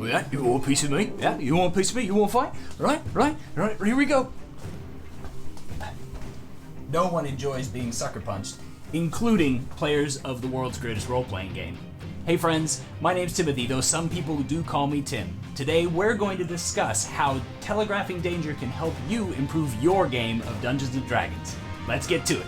Yeah, you want a piece of me? Yeah, you want a piece of me? You want to fight? Right, here we go. No one enjoys being sucker punched, including players of the world's greatest role-playing game. Hey friends, my name's Timothy, though some people do call me Tim. Today we're going to discuss how Telegraphing Danger can help you improve your game of Dungeons & Dragons. Let's get to it.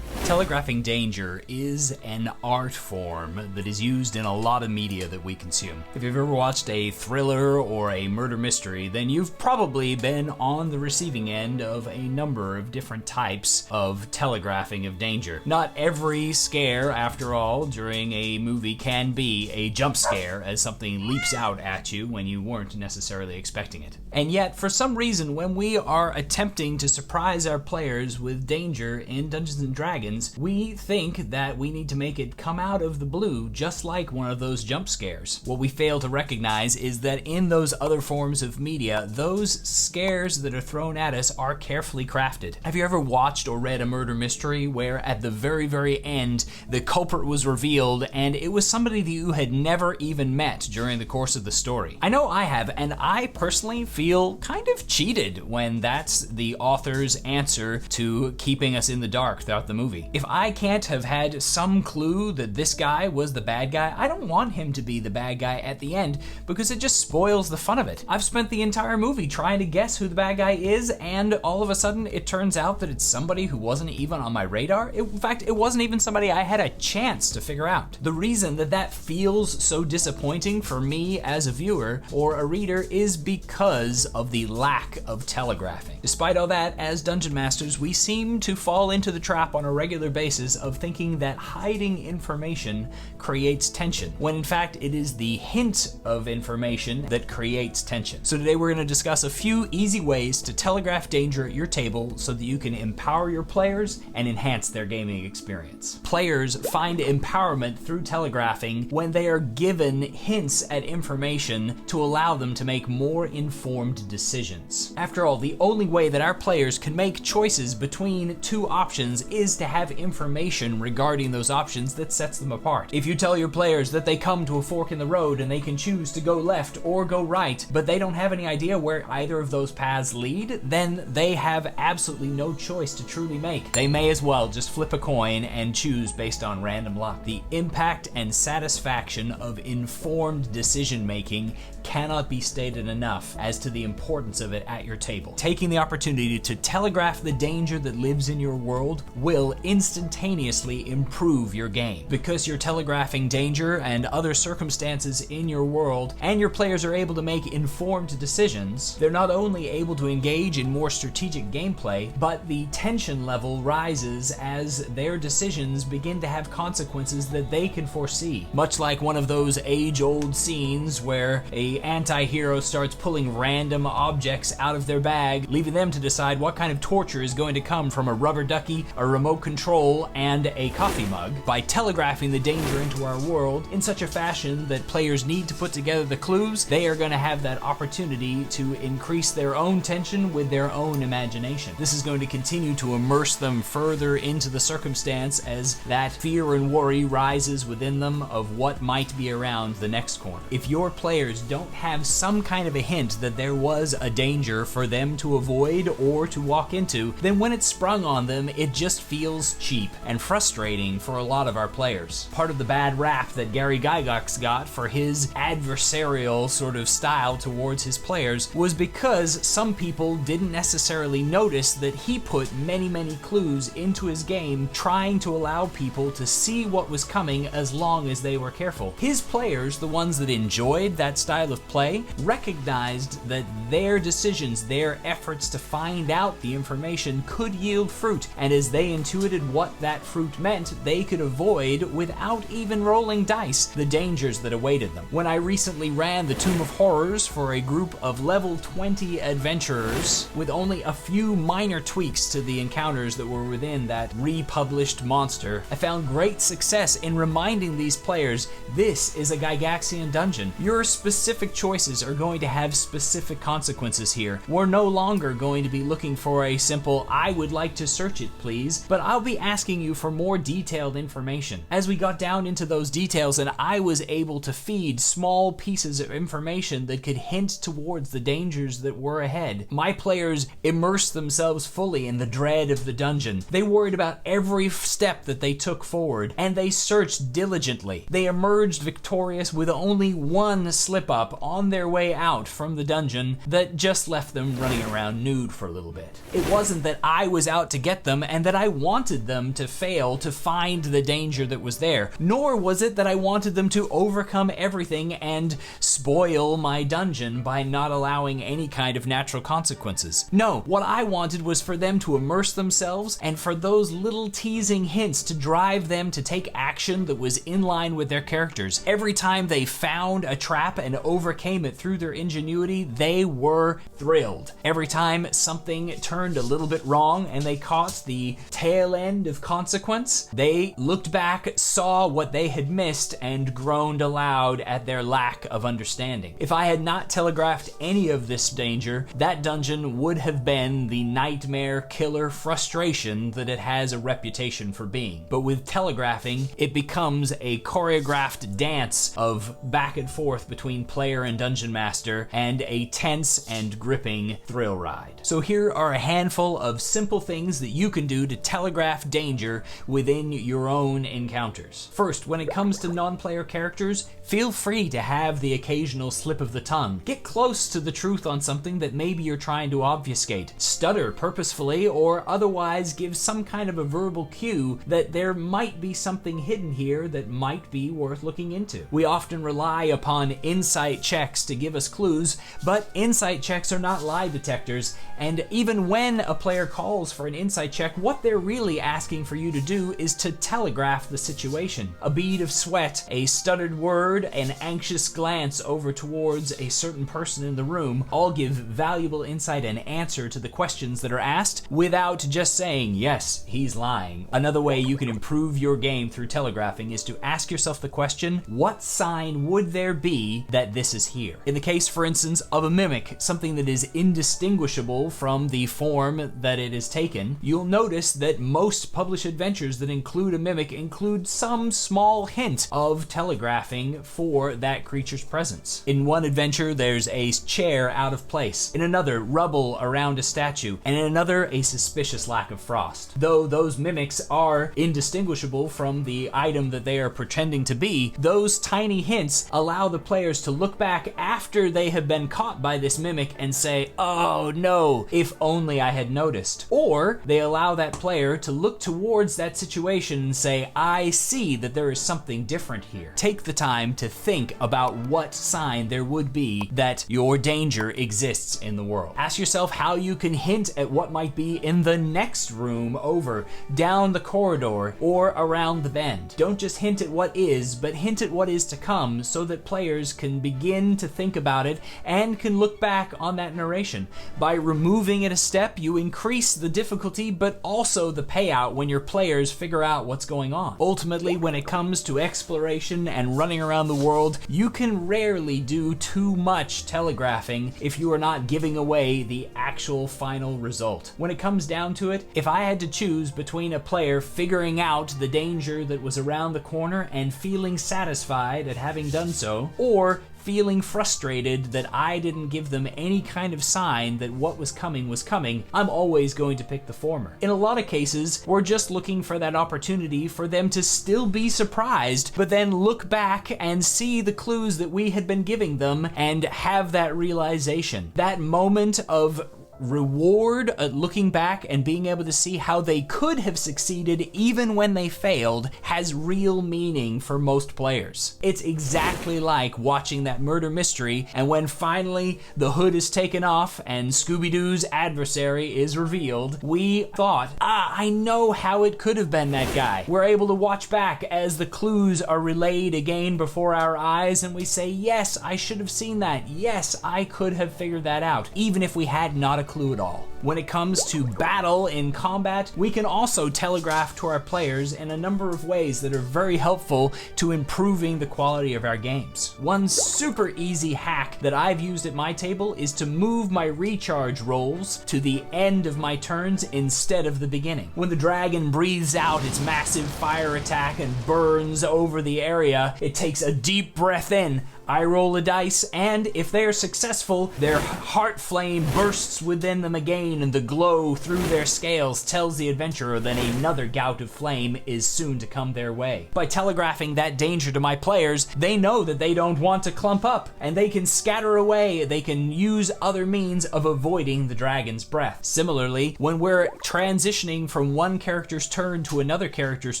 Telegraphing Danger is an art form that is used in a lot of media that we consume. If you've ever watched a thriller or a murder mystery, then you've probably been on the receiving end of a number of different types of telegraphing of danger. Not every scare, after all, during a movie can be a jump scare as something leaps out at you when you weren't necessarily expecting it. And yet, for some reason, when we are attempting to surprise our players with danger in Dungeons & Dragons, we think that we need to make it come out of the blue just like one of those jump scares. What we fail to recognize is that in those other forms of media, those scares that are thrown at us are carefully crafted. Have you ever watched or read a murder mystery where at the very, very end, the culprit was revealed and it was somebody that you had never even met during the course of the story? I know I have, and I personally feel kind of cheated when that's the author's answer to keeping us in the dark throughout the movie. If I can't have had some clue that this guy was the bad guy, I don't want him to be the bad guy at the end because it just spoils the fun of it. I've spent the entire movie trying to guess who the bad guy is, and all of a sudden it turns out that it's somebody who wasn't even on my radar. In fact, it wasn't even somebody I had a chance to figure out. The reason that that feels so disappointing for me as a viewer or a reader is because of the lack of telegraphing. Despite all that, as Dungeon Masters, we seem to fall into the trap on a regular basis of thinking that hiding information creates tension, when in fact it is the hint of information that creates tension. So today we're going to discuss a few easy ways to telegraph danger at your table so that you can empower your players and enhance their gaming experience. Players find empowerment through telegraphing when they are given hints at information to allow them to make more informed decisions. After all, the only way that our players can make choices between two options is to have information regarding those options that sets them apart. If you tell your players that they come to a fork in the road and they can choose to go left or go right, but they don't have any idea where either of those paths lead, then they have absolutely no choice to truly make. They may as well just flip a coin and choose based on random luck. The impact and satisfaction of informed decision making cannot be stated enough as to the importance of it at your table. Taking the opportunity to telegraph the danger that lives in your world will instantaneously improve your game. Because you're telegraphing danger and other circumstances in your world, and your players are able to make informed decisions, they're not only able to engage in more strategic gameplay, but the tension level rises as their decisions begin to have consequences that they can foresee. Much like one of those age-old scenes where a anti-hero starts pulling random objects out of their bag, leaving them to decide what kind of torture is going to come from a rubber ducky, a remote control, and a coffee mug. By telegraphing the danger into our world in such a fashion that players need to put together the clues, they are going to have that opportunity to increase their own tension with their own imagination. This is going to continue to immerse them further into the circumstance as that fear and worry rises within them of what might be around the next corner. If your players don't have some kind of a hint that there was a danger for them to avoid or to walk into, then when it's sprung on them, it just feels cheap and frustrating for a lot of our players. Part of the bad rap that Gary Gygax got for his adversarial sort of style towards his players was because some people didn't necessarily notice that he put many, many clues into his game, trying to allow people to see what was coming as long as they were careful. His players, the ones that enjoyed that style of play, recognized that their decisions, their efforts to find out the information could yield fruit, and as they intuited what that fruit meant, they could avoid, without even rolling dice, the dangers that awaited them. When I recently ran the Tomb of Horrors for a group of level 20 adventurers with only a few minor tweaks to the encounters that were within that republished monster, I found great success in reminding these players this is a Gygaxian dungeon. Your specific choices are going to have specific consequences here. We're no longer going to be looking for a simple, I would like to search it please, but I'll be asking you for more detailed information. As we got down into those details, and I was able to feed small pieces of information that could hint towards the dangers that were ahead. My players immersed themselves fully in the dread of the dungeon. They worried about every step that they took forward, and they searched diligently. They emerged victorious with only one slip-up on their way out from the dungeon that just left them running around nude for a little bit. It wasn't that I was out to get them and that I wanted them to fail to find the danger that was there, nor was it that I wanted them to overcome everything and spoil my dungeon by not allowing any kind of natural consequences. No, what I wanted was for them to immerse themselves and for those little teasing hints to drive them to take action that was in line with their characters. Every time they found a trap and overcame it through their ingenuity, they were thrilled. Every time something turned a little bit wrong and they caught the tail end of consequence, they looked back, saw what they had missed, and groaned aloud at their lack of understanding. If I had not telegraphed any of this danger, that dungeon would have been the nightmare killer frustration that it has a reputation for being. But with telegraphing, it becomes a choreographed dance of back and forth between player and dungeon master, and a tense and gripping thrill ride. So here are a handful of simple things that you can do to telegraph danger within your own encounters. First, when it comes to non-player characters, feel free to have the occasional slip of the tongue. Get close to the truth on something that maybe you're trying to obfuscate. Stutter purposefully, or otherwise give some kind of a verbal cue that there might be something hidden here that might be worth looking into. We often rely upon insight checks to give us clues, but insight checks are not lie detectors, and even when a player calls for an insight check, what they're really asking for you to do is to telegraph the situation. A bead of sweat, a stuttered word, an anxious glance over towards a certain person in the room all give valuable insight and answer to the questions that are asked without just saying, yes, he's lying. Another way you can improve your game through telegraphing is to ask yourself the question, what sign would there be that this is here? In the case, for instance, of a mimic, something that is indistinguishable from the form that it is taken, you'll notice that most published adventures that include a mimic include some small hint of telegraphing for that creature's presence. In one adventure, there's a chair out of place. In another, rubble around a statue. And in another, a suspicious lack of frost. Though those mimics are indistinguishable from the item that they are pretending to be, those tiny hints allow the players to look back after they have been caught by this mimic and say, oh no, if only I had noticed. Or they allow that player to look towards that situation and say, I see that there is something different here. Take the time to think about what sign there would be that your danger exists in the world. Ask yourself how you can hint at what might be in the next room over, down the corridor, or around the bend. Don't just hint at what is, but hint at what is to come so that players can begin to think about it and can look back on that narration. By removing it a step, you increase the difficulty, but also the payout when your players figure out what's going on. Ultimately, when it comes to exploration and running around the world, you can rarely do too much telegraphing if you are not giving away the actual final result. When it comes down to it, if I had to choose between a player figuring out the danger that was around the corner and feeling satisfied at having done so, or feeling frustrated that I didn't give them any kind of sign that what was coming, I'm always going to pick the former. In a lot of cases, we're just looking for that opportunity for them to still be surprised, but then look back and see the clues that we had been giving them and have that realization. That moment of reward at looking back and being able to see how they could have succeeded even when they failed has real meaning for most players. It's exactly like watching that murder mystery, and when finally the hood is taken off and Scooby-Doo's adversary is revealed, we thought, I know how it could have been that guy. We're able to watch back as the clues are relayed again before our eyes, and we say, yes, I should have seen that. Yes, I could have figured that out, even if we had not a clue at all. When it comes to battle in combat, we can also telegraph to our players in a number of ways that are very helpful to improving the quality of our games. One super easy hack that I've used at my table is to move my recharge rolls to the end of my turns instead of the beginning. When the dragon breathes out its massive fire attack and burns over the area, it takes a deep breath in. I roll a dice, and if they are successful, their heart flame bursts within them again, and the glow through their scales tells the adventurer that another gout of flame is soon to come their way. By telegraphing that danger to my players, they know that they don't want to clump up, and they can scatter away, they can use other means of avoiding the dragon's breath. Similarly, when we're transitioning from one character's turn to another character's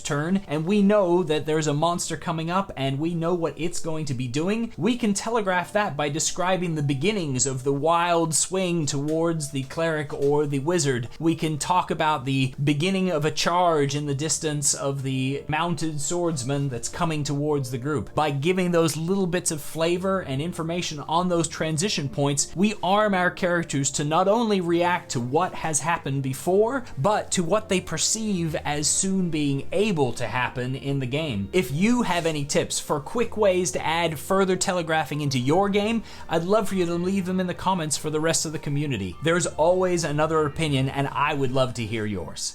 turn, and we know that there's a monster coming up, and we know what it's going to be doing, we can telegraph that by describing the beginnings of the wild swing towards the cleric or the wizard. We can talk about the beginning of a charge in the distance of the mounted swordsman that's coming towards the group. By giving those little bits of flavor and information on those transition points, we arm our characters to not only react to what has happened before, but to what they perceive as soon being able to happen in the game. If you have any tips for quick ways to add further telegraphing into your game, I'd love for you to leave them in the comments for the rest of the community. There's always another opinion, and I would love to hear yours.